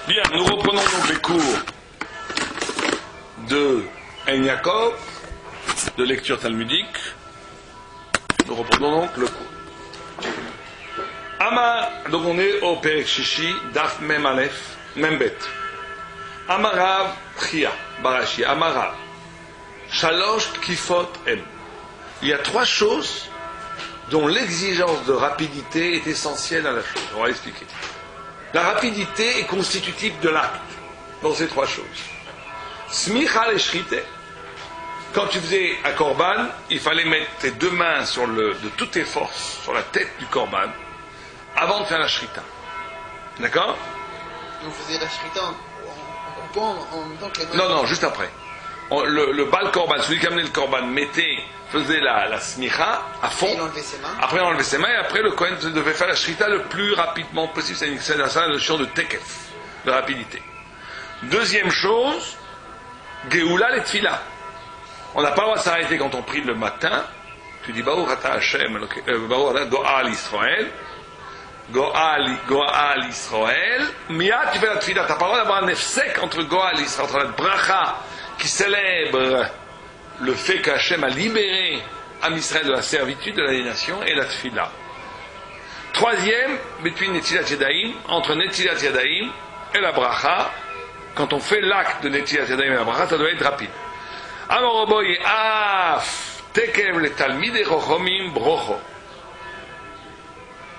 Bien, nous reprenons donc les cours de En Yaakov, de lecture talmudique. Nous reprenons donc le cours. Amar, donc on est au Perek Shishi, Daf Mem Aleph, Mem Bet. Amarav Chia, Barashi, Amarav, Shalosh Kifot M. Il y a trois choses dont l'exigence de rapidité est essentielle à la chose. On va l'expliquer. La rapidité est constitutive de l'acte dans ces trois choses. Smicha le shrite. Quand tu faisais un korban, il fallait mettre tes deux mains de toutes tes forces sur la tête du korban avant de faire la shrita. D'accord? On faisait la shrita en même temps que les mains. Non, juste après. Le bal korban, celui qui amenait le korban, faisait la smicha à fond. Il enlevait ses mains. Après, il enlevait ses mains et après, le Kohen devait faire la shrita le plus rapidement possible. C'est la notion de tekef, de rapidité. Deuxième chose, geoula les tfila. On n'a pas le droit de s'arrêter quand on prie le matin. Tu dis Baruch ata Hashem, Baruch ata Go'al Israël. Go'al Israël. Miyad, tu fais la tfila. Tu n'as pas le droit d'avoir un nefsek entre Go'al Israël, entre la bracha qui célèbre le fait qu'Hachem a libéré Am Israël de la servitude, de l'aliénation, et la tfila. Troisième, between Netilat Yadayim, entre Netilat Yadayim et la bracha, quand on fait l'acte de Netilat Yadayim et la bracha, ça doit être rapide. Amoroboy af tekev le talmidei chachomim brocho.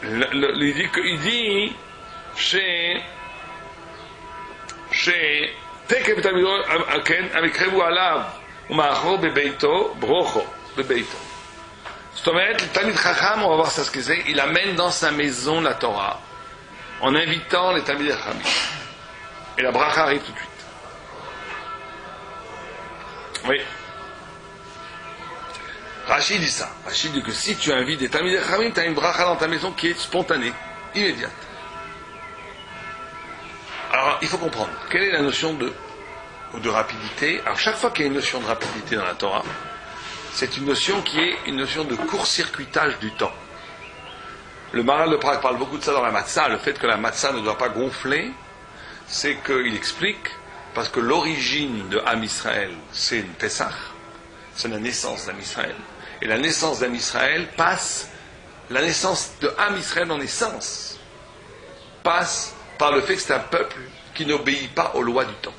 Il dit chez tekev le talmidei amikrevu alav ומאחור בביתו, ברוכו, בביתו. זאת אומרת, le Talmid Chacham, on va voir ça ce que c'est, il amène dans sa maison la Torah, en invitant les Talmidei Chachamim. Et la bracha arrive tout de suite. Oui. Rashi dit ça. Rashi dit que si tu invites des Talmidei Chachamim, tu as une bracha dans ta maison qui est spontanée, immédiate. Alors, il faut comprendre, quelle est la notion de rapidité. Alors chaque fois qu'il y a une notion de rapidité dans la Torah, c'est une notion qui est une notion de court-circuitage du temps. Le Maharal de Prague parle beaucoup de ça dans la Matzah, le fait que la Matzah ne doit pas gonfler, c'est qu'il explique, parce que l'origine de Am Israël, c'est une Pessah, c'est la naissance d'Am Israël. Et la naissance d'Am Israël la naissance de Am Israël en essence, passe par le fait que c'est un peuple qui n'obéit pas aux lois du temps.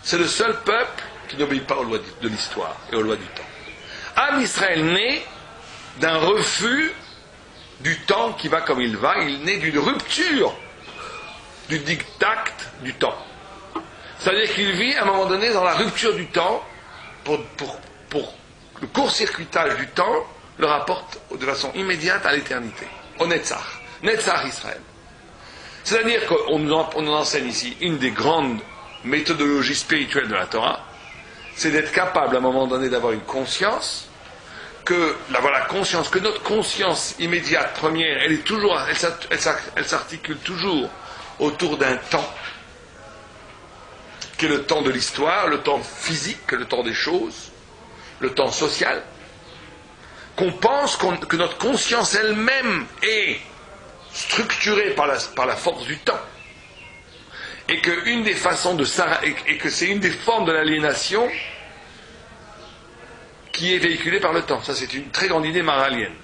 C'est le seul peuple qui n'obéit pas aux lois de l'histoire et aux lois du temps. Am Israël naît d'un refus du temps qui va comme il va, il naît d'une rupture du diktat du temps. C'est-à-dire qu'il vit à un moment donné dans la rupture du temps pour le court-circuitage du temps le rapporte de façon immédiate à l'éternité, au Netzach Israël. C'est-à-dire qu'on nous enseigne ici une des grandes méthodologie spirituelle de la Torah, c'est d'être capable à un moment donné d'avoir une conscience, d'avoir la conscience que notre conscience immédiate, première, elle s'articule toujours autour d'un temps, qui est le temps de l'histoire, le temps physique, le temps des choses, le temps social, qu'on pense que notre conscience elle-même est structurée par la force du temps. Et que c'est une des formes de l'aliénation qui est véhiculée par le temps. Ça, c'est une très grande idée maralienne.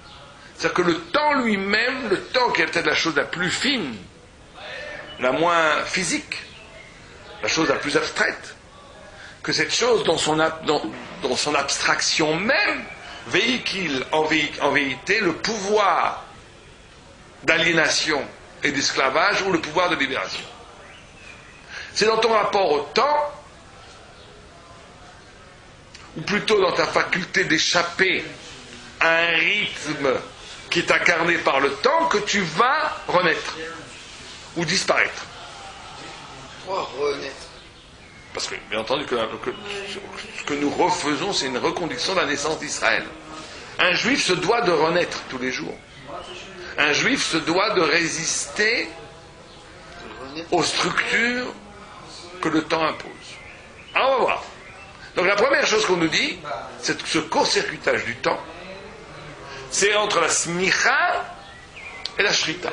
C'est-à-dire que le temps lui-même, le temps qui est peut-être la chose la plus fine, la moins physique, la chose la plus abstraite, que cette chose dans son abstraction même véhicule en vérité le pouvoir d'aliénation et d'esclavage ou le pouvoir de libération. C'est dans ton rapport au temps, ou plutôt dans ta faculté d'échapper à un rythme qui est incarné par le temps, que tu vas renaître ou disparaître. Pourquoi renaître? Parce que, bien entendu, ce que nous refaisons, c'est une reconduction de la naissance d'Israël. Un juif se doit de renaître tous les jours. Un juif se doit de résister aux structures que le temps impose. Alors on va voir. Donc la première chose qu'on nous dit, c'est que ce court-circuitage du temps, c'est entre la smicha et la shrita.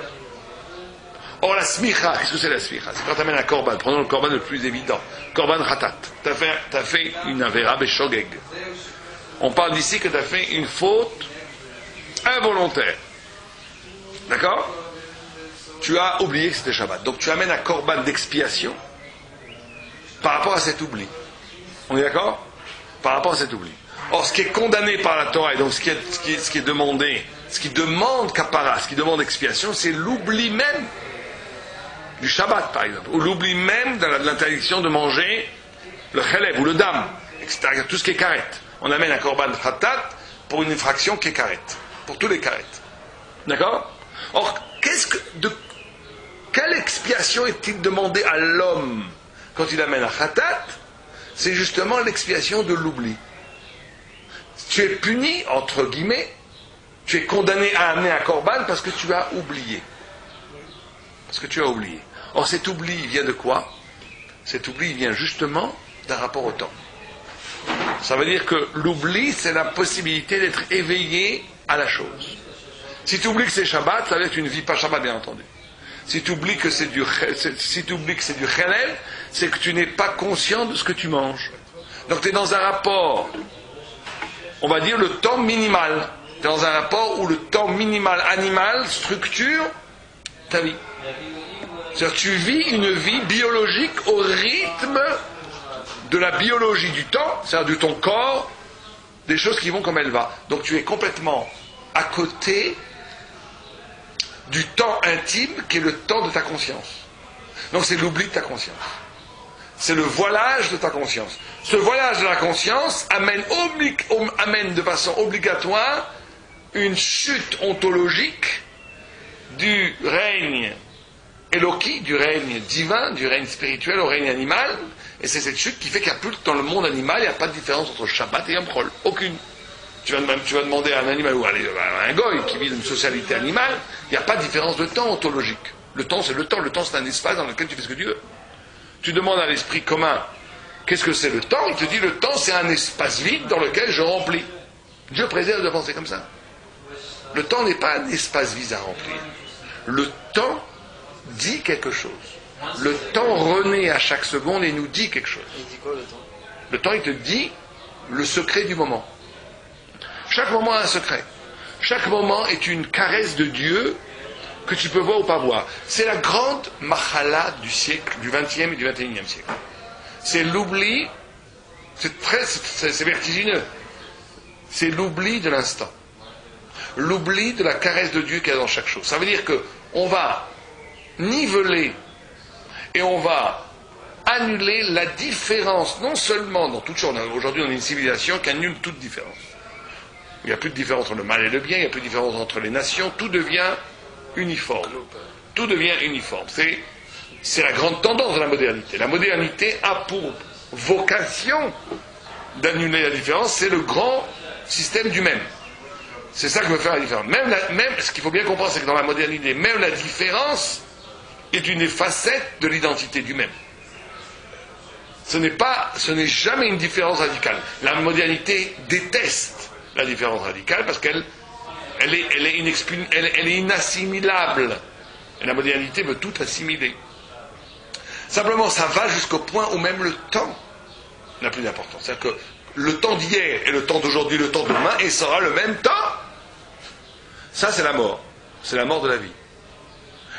Or la smicha, qu'est-ce que c'est la smicha? C'est quand tu amènes un korban, prenons le korban le plus évident, korban khatat. Tu as fait une avera beshogeg. On parle d'ici que tu as fait une faute involontaire. D'accord? Tu as oublié que c'était Shabbat. Donc tu amènes un korban d'expiation par rapport à cet oubli. On est d'accord? Par rapport à cet oubli. Or, ce qui est condamné par la Torah, et donc ce qui est demandé, ce qui demande kapara, ce qui demande expiation, c'est l'oubli même du Shabbat, par exemple, ou l'oubli même de l'interdiction de manger le chelev ou le dam, etc. Tout ce qui est karet. On amène un korban khatat pour une infraction qui est karet, pour tous les karet. D'accord? Or, quelle expiation est-il demandé à l'homme quand il amène un khatat? C'est justement l'expiation de l'oubli. Tu es puni, entre guillemets, tu es condamné à amener un korban parce que tu as oublié. Parce que tu as oublié. Or, cet oubli vient de quoi? Cet oubli vient justement d'un rapport au temps. Ça veut dire que l'oubli, c'est la possibilité d'être éveillé à la chose. Si tu oublies que c'est Shabbat, ça va être une vie pas Shabbat, bien entendu. Si tu oublies que c'est du chelev, c'est que tu n'es pas conscient de ce que tu manges. Donc tu es dans un rapport, on va dire le temps minimal. Tu es dans un rapport où le temps minimal animal structure ta vie. C'est-à-dire que tu vis une vie biologique au rythme de la biologie du temps, c'est-à-dire de ton corps, des choses qui vont comme elles vont. Donc tu es complètement à côté du temps intime qui est le temps de ta conscience. Donc c'est l'oubli de ta conscience. C'est le voilage de ta conscience. Ce voilage de la conscience amène de façon obligatoire une chute ontologique du règne Eloki, du règne divin, du règne spirituel au règne animal. Et c'est cette chute qui fait qu'il n'y a plus dans le monde animal, il n'y a pas de différence entre Shabbat et Yom Chol. Aucune. Tu vas demander à un animal ou à un goy qui vit dans une socialité animale, il n'y a pas de différence de temps ontologique. Le temps, c'est le temps. Le temps, c'est un espace dans lequel tu fais ce que tu veux. Tu demandes à l'esprit commun, qu'est-ce que c'est le temps? Il te dit, le temps, c'est un espace vide dans lequel je remplis. Dieu préserve de penser comme ça. Le temps n'est pas un espace vide à remplir. Le temps dit quelque chose. Le temps renaît à chaque seconde et nous dit quelque chose. Il dit quoi, le temps? Le temps, il te dit le secret du moment. Chaque moment a un secret. Chaque moment est une caresse de Dieu que tu peux voir ou pas voir. C'est la grande machala du siècle, du 20e et du 21e siècle. C'est l'oubli, c'est vertigineux. C'est l'oubli de l'instant. L'oubli de la caresse de Dieu qu'il y a dans chaque chose. Ça veut dire qu'on va niveler et on va annuler la différence, non seulement dans toute chose. Aujourd'hui, on a une civilisation qui annule toute différence. Il n'y a plus de différence entre le mal et le bien, il n'y a plus de différence entre les nations, tout devient uniforme. Tout devient uniforme. C'est la grande tendance de la modernité. La modernité a pour vocation d'annuler la différence, c'est le grand système du même. C'est ça qui veut faire la différence. Même ce qu'il faut bien comprendre, c'est que dans la modernité, même la différence est une des facettes de l'identité du même. Ce n'est jamais une différence radicale. La modernité déteste la différence radicale parce qu'elle est inassimilable. Et la modernité veut tout assimiler. Simplement, ça va jusqu'au point où même le temps n'a plus d'importance. C'est-à-dire que le temps d'hier et le temps d'aujourd'hui, le temps de demain, et sera le même temps. Ça, c'est la mort. C'est la mort de la vie.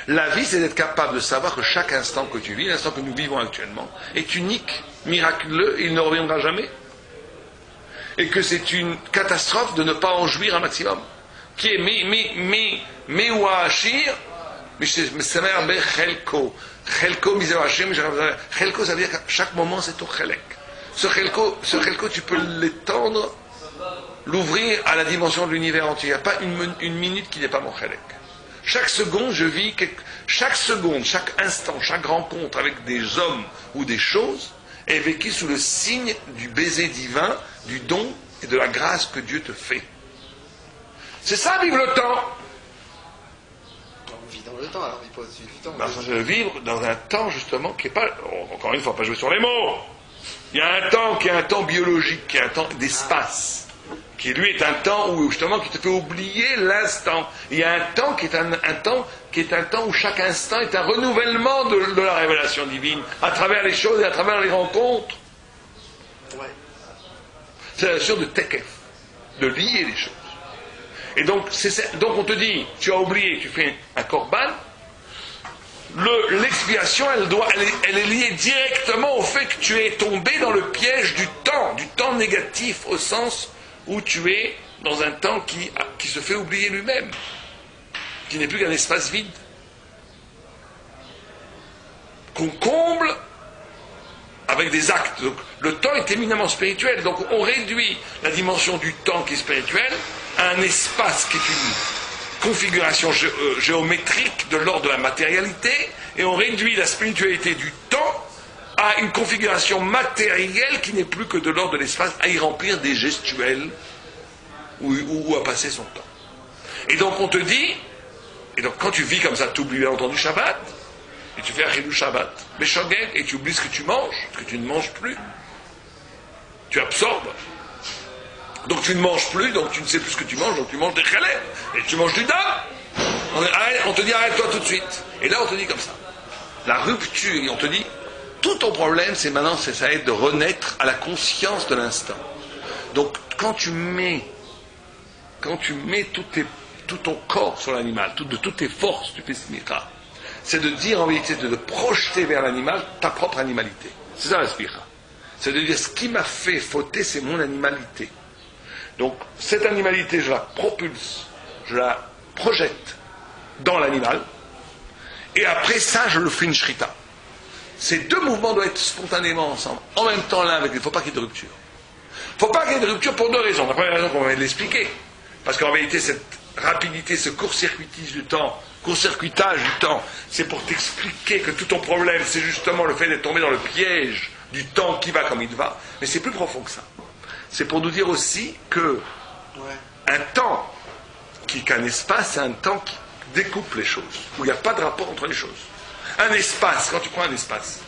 La vie, c'est d'être capable de savoir que chaque instant que tu vis, l'instant que nous vivons actuellement, est unique, miraculeux, et il ne reviendra jamais. Et que c'est une catastrophe de ne pas en jouir un maximum. Qui est Meouachir, Chelko, Chelko, ça veut dire que chaque moment, c'est ton Chelek. Ce Chelko, tu peux l'étendre, l'ouvrir à la dimension de l'univers entier. Il n'y a pas une minute qui n'est pas mon Chelek. Chaque seconde, chaque seconde, chaque instant, chaque rencontre avec des hommes ou des choses est vécue sous le signe du baiser divin, du don et de la grâce que Dieu te fait. C'est ça, vivre le temps. On vit dans le temps, alors il faut aussi du temps. Vivre dans un temps, justement, qui n'est pas... Encore une fois, pas jouer sur les mots. Il y a un temps qui est un temps biologique, qui est un temps d'espace. qui lui est un temps où justement qui te fait oublier l'instant. Il y a un temps qui est un temps où chaque instant est un renouvellement de la révélation divine à travers les choses et à travers les rencontres. Ouais. C'est la notion de tekef, de lier les choses. Et donc on te dit, tu as oublié, tu fais un korban. L'expiation, elle est liée directement au fait que tu es tombé dans le piège du temps négatif, au sens où tu es dans un temps qui se fait oublier lui-même, qui n'est plus qu'un espace vide, qu'on comble avec des actes. Donc, le temps est éminemment spirituel, donc on réduit la dimension du temps qui est spirituel à un espace qui est une configuration géométrique de l'ordre de la matérialité, et on réduit la spiritualité du temps à une configuration matérielle qui n'est plus que de l'ordre de l'espace, à y remplir des gestuels ou à passer son temps. Et donc on te dit, et donc quand tu vis comme ça, tu oublies bien entendu Shabbat, et tu fais un chilou Shabbat, mais Shogeg, et tu oublies ce que tu manges, ce que tu ne manges plus. Tu absorbes. Donc tu ne manges plus, donc tu ne sais plus ce que tu manges, donc tu manges des chalets, et tu manges du dam. On te dit arrête-toi tout de suite. Et là on te dit comme ça. La rupture, et on te dit, tout ton problème c'est maintenant, ça aide de renaître à la conscience de l'instant. Donc quand tu mets tout ton corps sur l'animal, de toutes tes forces, tu fais smicha, c'est de dire en vérité, de projeter vers l'animal ta propre animalité. C'est ça la smicha. C'est de dire ce qui m'a fait fauter, c'est mon animalité. Donc, cette animalité, je la propulse, je la projette dans l'animal, et après ça, je le fais une shrita. Ces deux mouvements doivent être spontanément ensemble, en même temps l'un avec l'autre. Il ne faut pas qu'il y ait de rupture. Il ne faut pas qu'il y ait de rupture pour deux raisons. La première raison qu'on va l'expliquer, parce qu'en vérité, cette rapidité, ce court-circuitage du temps, c'est pour t'expliquer que tout ton problème, c'est justement le fait d'être tombé dans le piège du temps qui va comme il va, mais c'est plus profond que ça. C'est pour nous dire aussi que un temps qu'un espace, c'est un temps qui découpe les choses, où il n'y a pas de rapport entre les choses. Un espace, quand tu prends un espace,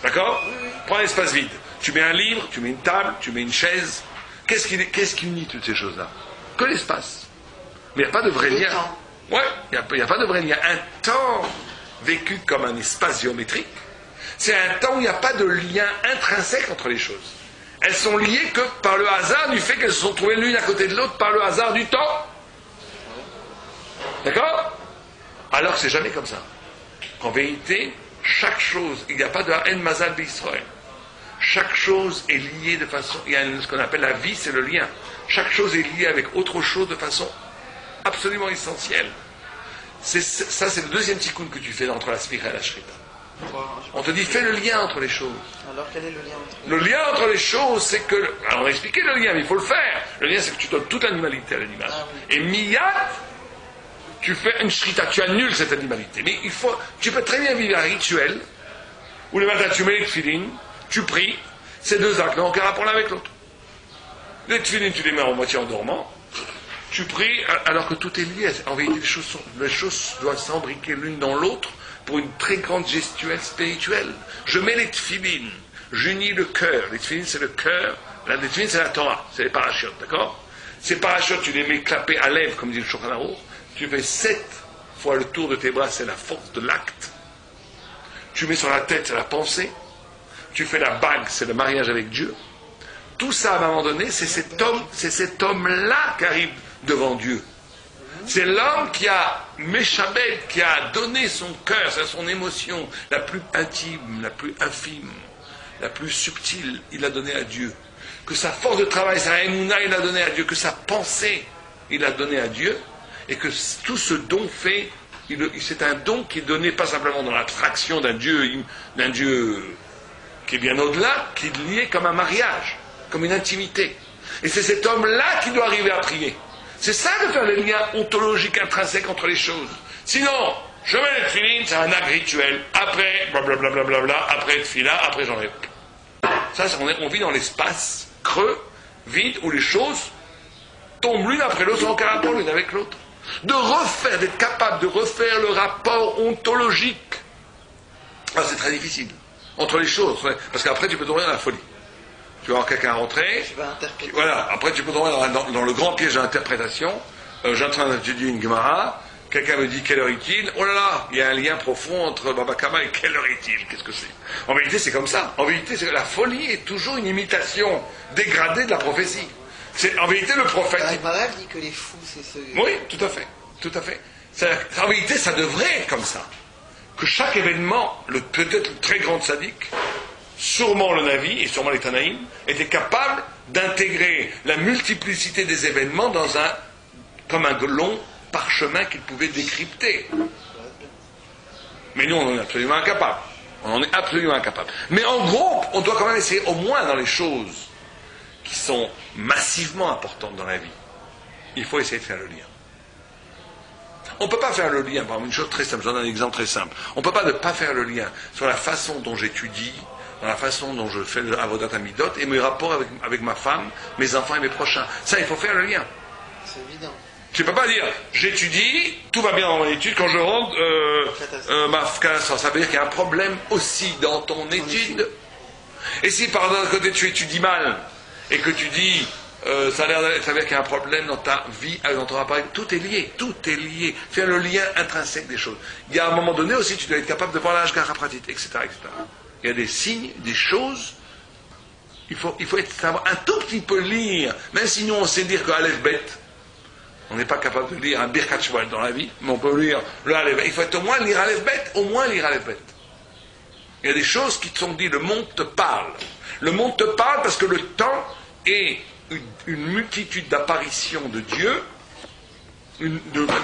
d'accord ? Prends un espace vide. Tu mets un livre, tu mets une table, tu mets une chaise. Qu'est-ce qui unit toutes ces choses-là ? Que l'espace. Mais il n'y a pas de vrai lien. Ouais, il n'y a pas de vrai lien. Un temps vécu comme un espace géométrique, c'est un temps où il n'y a pas de lien intrinsèque entre les choses. Elles sont liées que par le hasard du fait qu'elles se sont trouvées l'une à côté de l'autre, par le hasard du temps. D'accord ? Alors que c'est jamais comme ça. En vérité, chaque chose, il n'y a pas de haine mazal b'Israël. Chaque chose est liée de façon, il y a ce qu'on appelle la vie, c'est le lien. Chaque chose est liée avec autre chose de façon absolument essentielle. Ça, c'est le deuxième tikkun que tu fais entre la sphira et la shrita. On te dit, fais le lien entre les choses. Alors, quel est le lien entre Le lien entre les choses, c'est que... Alors, on a expliqué le lien, mais il faut le faire. Le lien, c'est que tu donnes toute l'animalité à l'animal. Et miyat, tu fais une shrita, tu annules cette animalité. Mais tu peux très bien vivre un rituel, où le matin, tu mets les tefilines, tu pries, ces deux actes n'ont aucun rapport l'un avec l'autre. Les tefilines, tu les mets en moitié en dormant, tu pries, alors que tout est lié. En vérité, les choses doivent s'embriquer l'une dans l'autre, pour une très grande gestuelle spirituelle. Je mets les tefilines, j'unis le cœur. Les tefilines, c'est le cœur. Les tefilines, c'est la Torah, c'est les parachutes, d'accord ? Ces parachutes, tu les mets clapés à lèvres, comme dit le Shulchan Aruch. Tu fais 7 fois le tour de tes bras, c'est la force de l'acte. Tu mets sur la tête, c'est la pensée. Tu fais la bague, c'est le mariage avec Dieu. Tout ça, à un moment donné, c'est cet homme-là qui arrive devant Dieu. C'est l'homme qui a méchabed, qui a donné son cœur, c'est son émotion la plus intime, la plus infime, la plus subtile, il l'a donné à Dieu. Que sa force de travail, sa émouna, il l'a donné à Dieu. Que sa pensée, il l'a donné à Dieu. Et que tout ce don fait, c'est un don qui est donné pas simplement dans l'abstraction d'un Dieu qui est bien au-delà, qui est lié comme un mariage, comme une intimité. Et c'est cet homme-là qui doit arriver à prier. C'est ça de faire les liens ontologiques intrinsèques entre les choses. Sinon, je mets les tefilines, c'est un acte rituel. Après, blablabla, après tefila, après j'enlève. Ça, on vit dans l'espace creux, vide, où les choses tombent l'une après l'autre sans aucun rapport l'une avec l'autre. D'être capable de refaire le rapport ontologique. Ah, c'est très difficile. Entre les choses, parce qu'après tu peux tomber dans la folie. Tu vas voir quelqu'un rentrer. Je vais interpréter. Voilà, après tu peux tomber dans le grand piège de l'interprétation. J'ai en train d'étudier une Gemara. Quelqu'un me dit quelle heure est-il? Oh là là, il y a un lien profond entre Baba Kama et quelle heure est-il? Qu'est-ce que c'est? En vérité, c'est comme ça. En vérité, la folie est toujours une imitation dégradée de la prophétie. En vérité, le prophète. La Gemara dit que les fous, c'est ceux. Oui, tout à fait. Tout à fait. En vérité, ça devrait être comme ça. Que chaque événement, peut-être le très grand sadique, sûrement le Navi et sûrement les Tanaïm, étaient capables d'intégrer la multiplicité des événements comme un long parchemin qu'ils pouvaient décrypter. Mais nous, on en est absolument incapables. On en est absolument incapables. Mais en gros, on doit quand même essayer, au moins dans les choses qui sont massivement importantes dans la vie, il faut essayer de faire le lien. On ne peut pas faire le lien, par exemple, une chose très simple, je donne un exemple très simple. On ne peut pas ne pas faire le lien sur la façon dont j'étudie, dans la façon dont je fais l'avodat amidot et mes rapports avec ma femme, mes enfants et mes prochains. Ça, il faut faire le lien. C'est évident. Tu ne peux pas dire, j'étudie, tout va bien dans mon étude, quand je rentre, ça veut dire qu'il y a un problème aussi dans ton étude. Et si par d'un côté tu étudies mal, et que tu dis, ça veut dire qu'il y a un problème dans ta vie, dans ton appareil, tout est lié. Faire le lien intrinsèque des choses. Il y a un moment donné aussi, tu dois être capable de voir la hashgacha pratique, etc., etc. Il y a des signes, des choses, il faut savoir un tout petit peu lire, même si nous on sait dire que Aleph Bet, on n'est pas capable de lire un Birkat Shmuel dans la vie, mais on peut lire le Aleph Bet. Il faut au moins lire Aleph Bet, Il y a des choses qui te sont dites, le monde te parle. Le monde te parle parce que le temps est une multitude d'apparitions de Dieu,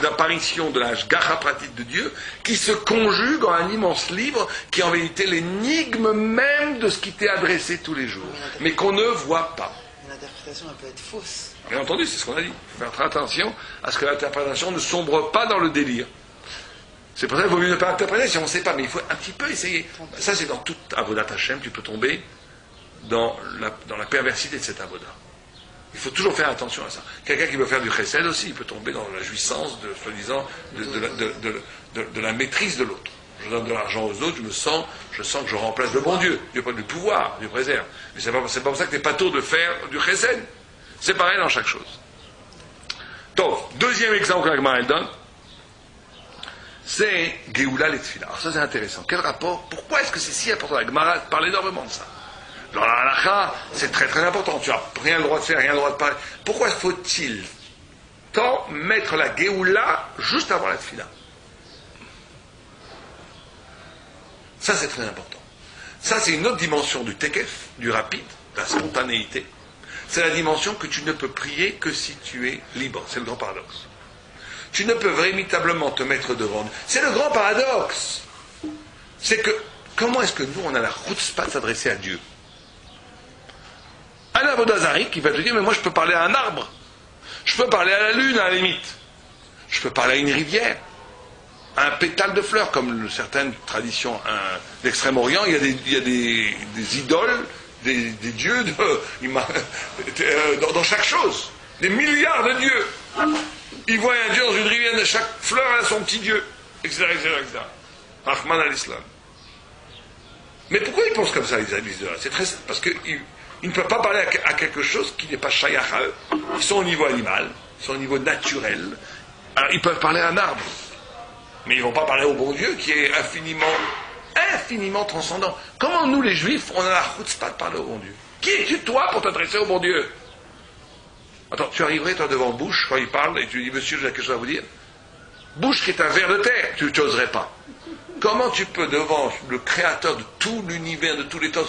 d'apparitions de la Hashgacha pratique de Dieu, qui se conjuguent en un immense livre qui est en vérité l'énigme même de ce qui t'est adressé tous les jours, mais qu'on ne voit pas. L'interprétation, elle peut être fausse. Bien entendu, c'est ce qu'on a dit. Il faut faire très attention à ce que l'interprétation ne sombre pas dans le délire. C'est pour ça qu'il vaut mieux ne pas interpréter si on ne sait pas, mais il faut un petit peu essayer. Ça, c'est dans toute Avodat Hashem, tu peux tomber dans la perversité de cette Avodah. Il faut toujours faire attention à ça. Quelqu'un qui veut faire du chesed aussi, il peut tomber dans la jouissance soi-disant, de la maîtrise de l'autre. Je donne de l'argent aux autres, je sens que je remplace le bon Dieu. Dieu n'a pas du pouvoir, Dieu préserve. Mais c'est pas pour ça que tu n'es pas tôt de faire du chesed. C'est pareil dans chaque chose. Donc, deuxième exemple que la Gemara donne, c'est Géoula les Tfila. Alors ça c'est intéressant. Quel rapport? Pourquoi est-ce que c'est si important? La Gemara parle énormément de ça. Dans la halakha, c'est très très important. Tu n'as rien le droit de faire, rien le droit de parler. Pourquoi faut-il tant mettre la Géoula juste avant la Tfila? Ça c'est très important. Ça c'est une autre dimension du tekef, du rapide, de la spontanéité. C'est la dimension que tu ne peux prier que si tu es libre. C'est le grand paradoxe. Tu ne peux véritablement te mettre devant. C'est le grand paradoxe. C'est que, comment est-ce que nous, on a la chutzpah de s'adresser à Dieu? Un avodazari qui va te dire, mais moi je peux parler à un arbre. Je peux parler à la lune, à la limite. Je peux parler à une rivière. À un pétale de fleurs, comme certaines traditions d'Extrême-Orient, il y a des idoles, des dieux dans chaque chose. Des milliards de dieux. Ils voient un dieu dans une rivière, chaque fleur a son petit dieu, etc. Rahman al-Islam. Mais pourquoi ils pensent comme ça, les amis? C'est très simple, parce qu'ils ne peuvent pas parler à quelque chose qui n'est pas shayach à eux. Ils sont au niveau animal, ils sont au niveau naturel. Alors ils peuvent parler à un arbre, mais ils ne vont pas parler au bon Dieu qui est infiniment transcendant. Comment nous, les Juifs, on a la chutzpah de parler au bon Dieu? Qui es-tu, toi, pour t'adresser au bon Dieu? Attends, tu arriverais, toi, devant Bush, quand il parle, et tu dis, monsieur, j'ai quelque chose à vous dire. Bush, qui est un ver de terre, tu n'oserais pas. Comment tu peux, devant le créateur de tout l'univers, de tous les temps,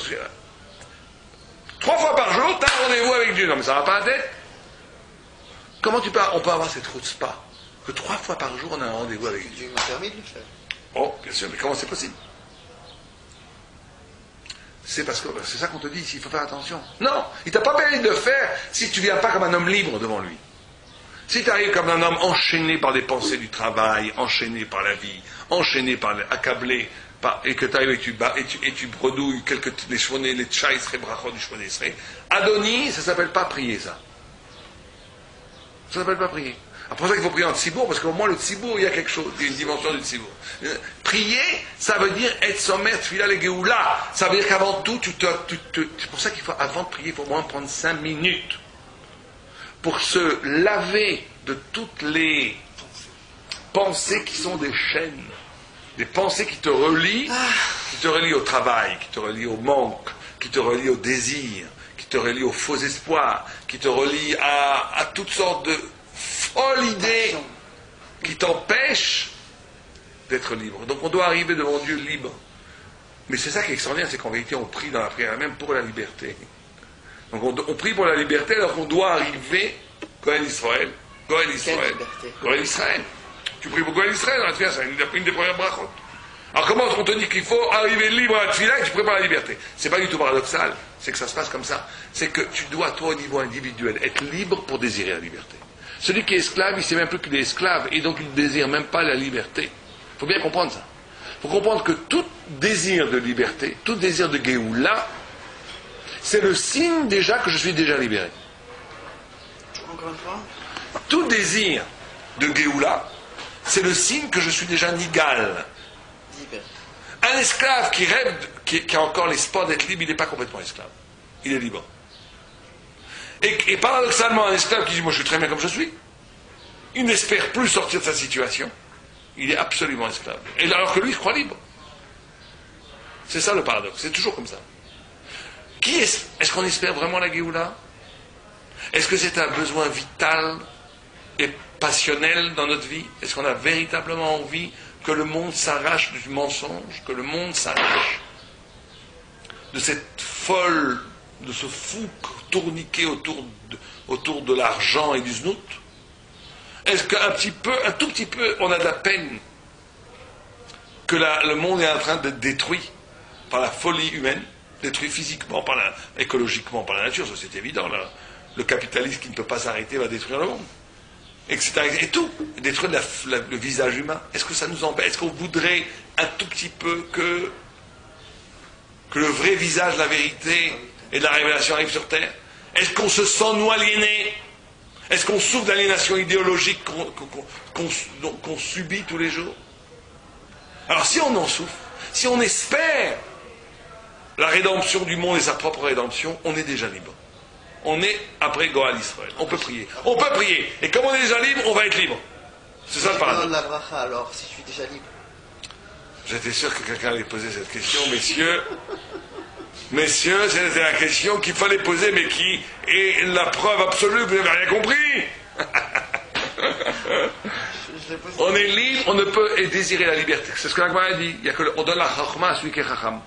3 fois par jour, tu as un rendez-vous avec Dieu? Non, mais ça va pas à la tête. Comment on peut avoir cette chutzpah que 3 fois par jour, on a un rendez-vous avec Dieu? Dieu m'a permis de le faire. Oh, bien sûr, mais comment c'est possible? C'est parce que c'est ça qu'on te dit ici, il faut faire attention. Non, il t'a pas permis de le faire si tu viens pas comme un homme libre devant lui. Si tu arrives comme un homme enchaîné par des pensées du travail, enchaîné par la vie, enchaîné par accablé, et que tu arrives et tu bredouilles les chevonnés, les tchaïs, les brachot du chevonné, Adoni, ça s'appelle pas prier ça. Ça s'appelle pas prier. C'est pour ça qu'il faut prier en tsibour, parce qu'au moins le tsibour, il y a quelque chose, il y a une dimension du tsibour. Prier, ça veut dire être sommet, tfila le geoula. Ça veut dire qu'avant tout, c'est pour ça qu'il faut, avant de prier, il faut au moins prendre 5 minutes pour se laver de toutes les pensées qui sont des chaînes, des pensées qui te relient au travail, qui te relient au manque, qui te relient au désir, qui te relient aux faux espoirs, qui te relient à toutes sortes de folles idées qui t'empêchent d'être libre. Donc on doit arriver devant Dieu libre. Mais c'est ça qui est extraordinaire, c'est qu'en vérité on prie dans la prière même pour la liberté. Donc on prie pour la liberté alors qu'on doit arriver Goël Israël. Goël Israël. Goël Israël. Tu pries pour Goël Israël dans la prière, c'est une des premières brachot. Alors comment on te dit qu'il faut arriver libre à la tefila et tu prépares la liberté? C'est pas du tout paradoxal, c'est que ça se passe comme ça. C'est que tu dois, toi, au niveau individuel, être libre pour désirer la liberté. Celui qui est esclave, il ne sait même plus qu'il est esclave, et donc il ne désire même pas la liberté. Il faut bien comprendre ça. Il faut comprendre que tout désir de liberté, tout désir de Géoula, c'est le signe déjà que je suis déjà libéré. Encore une fois. Tout désir de Géoula, c'est le signe que je suis déjà nigal. Un esclave qui rêve, qui a encore l'espoir d'être libre, il n'est pas complètement esclave. Il est libre. Et paradoxalement, un esclave qui dit moi je suis très bien comme je suis, il n'espère plus sortir de sa situation, il est absolument esclave. Et alors que lui, il se croit libre. C'est ça le paradoxe, c'est toujours comme ça. Est-ce qu'on espère vraiment la Géoula? Est-ce que c'est un besoin vital et passionnel dans notre vie? Est-ce qu'on a véritablement envie que le monde s'arrache du mensonge, que le monde s'arrache de cette folle, de ce fou tourniquet autour de l'argent et du znout? Est-ce un tout petit peu, on a de la peine que le monde est en train d'être détruit par la folie humaine, détruit physiquement, écologiquement par la nature, ça c'est évident, là. Le capitalisme qui ne peut pas s'arrêter va détruire le monde. Etc. Et tout, détruire le visage humain. Est-ce que ça nous empêche? Est-ce qu'on voudrait un tout petit peu que le vrai visage, la vérité et de la révélation arrive sur Terre? Est-ce qu'on se sent nous aliénés? Est-ce qu'on souffre d'aliénation idéologique qu'on subit tous les jours? Alors si on en souffre, si on espère la rédemption du monde et sa propre rédemption, on est déjà libre. On est après Goal Israël. On peut prier. On peut prier. Et comme on est déjà libre, on va être libre. C'est ça le paradoxe. La bracha alors, si je suis déjà libre. J'étais sûr que quelqu'un allait poser cette question, messieurs. Messieurs, c'était la question qu'il fallait poser, mais qui est la preuve absolue que vous n'avez rien compris. On est libre, on ne peut désirer la liberté. C'est ce que l'Agmara dit. On donne la chachma à celui qui est chacham.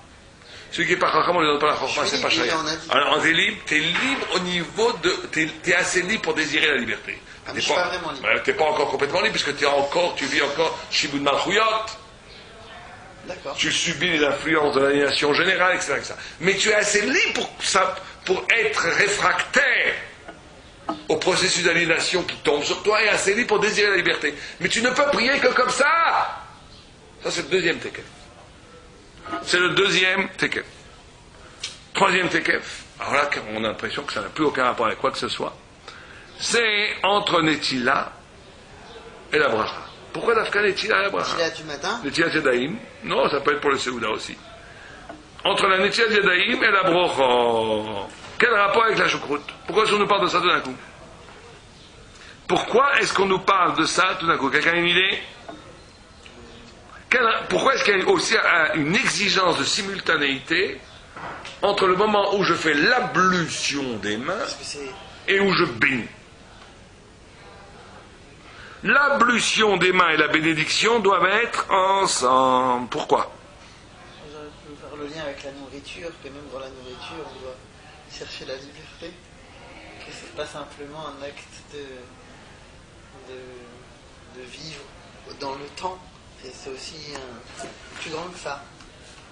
Celui qui n'est pas chacham, on ne lui donne pas la chachma, c'est pas chaya. Alors, on est libre, t'es libre au niveau de. T'es assez libre pour désirer la liberté. Ah, mais je suis pas vraiment libre. T'es pas encore complètement libre, puisque tu vis encore Shibud Malchuyot. D'accord. Tu subis les influences de l'aliénation générale, etc., etc. Mais tu es assez libre pour être réfractaire au processus d'aliénation qui tombe sur toi et assez libre pour désirer la liberté. Mais tu ne peux prier que comme ça. Ça, c'est le deuxième tekef. C'est le deuxième tekef. Troisième tekef, alors là, on a l'impression que ça n'a plus aucun rapport avec quoi que ce soit. C'est entre Netila et la bracha. Pourquoi Dafka Netila et la bracha? Netila du matin? Netila Yadayim. Non, ça peut être pour le Seouda aussi. Entre la Netila Yadayim et la brocha. Quel rapport avec la choucroute? Pourquoi est-ce qu'on nous parle de ça tout d'un coup? Pourquoi est-ce qu'on nous parle de ça tout d'un coup? Quelqu'un a une idée? Pourquoi est-ce qu'il y a aussi une exigence de simultanéité entre le moment où je fais l'ablution des mains et où je bénis? L'ablution des mains et la bénédiction doivent être ensemble. Pourquoi? J'aurais pu faire le lien avec la nourriture, que même dans la nourriture, on doit chercher la liberté. Que ce n'est pas simplement un acte de vivre dans le temps. C'est aussi plus grand que ça.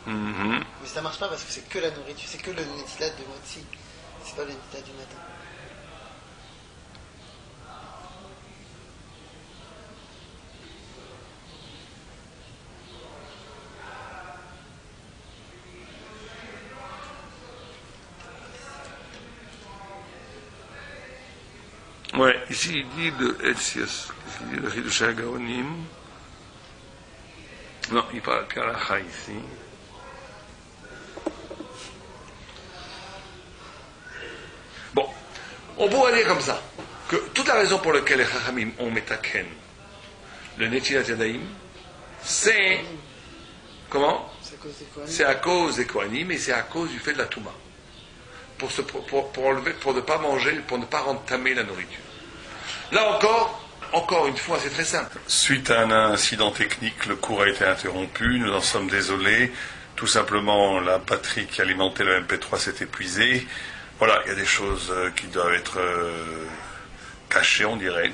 Mm-hmm. Mais ça marche pas parce que c'est que la nourriture, c'est que le netilat de motzi. C'est pas le netilat du matin. Ouais, ici il dit de Elsias. Le Hidush HaGaonim. Non, il parle qu'Alacha ici. Bon, on pourrait dire comme ça, que toute la raison pour laquelle les Chachamim ont metaken le Netilat Yadayim, c'est, comment? C'est à cause des Kohanim, et c'est à cause du fait de la Touma. Pour enlever, pour ne pas manger, pour ne pas entamer la nourriture. Là encore une fois, c'est très simple. Suite à un incident technique, le cours a été interrompu, nous en sommes désolés. Tout simplement, la batterie qui alimentait le MP3 s'est épuisée. Voilà, il y a des choses qui doivent être cachées, on dirait.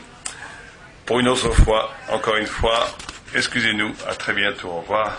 Pour une autre fois, encore une fois, excusez-nous, à très bientôt, au revoir.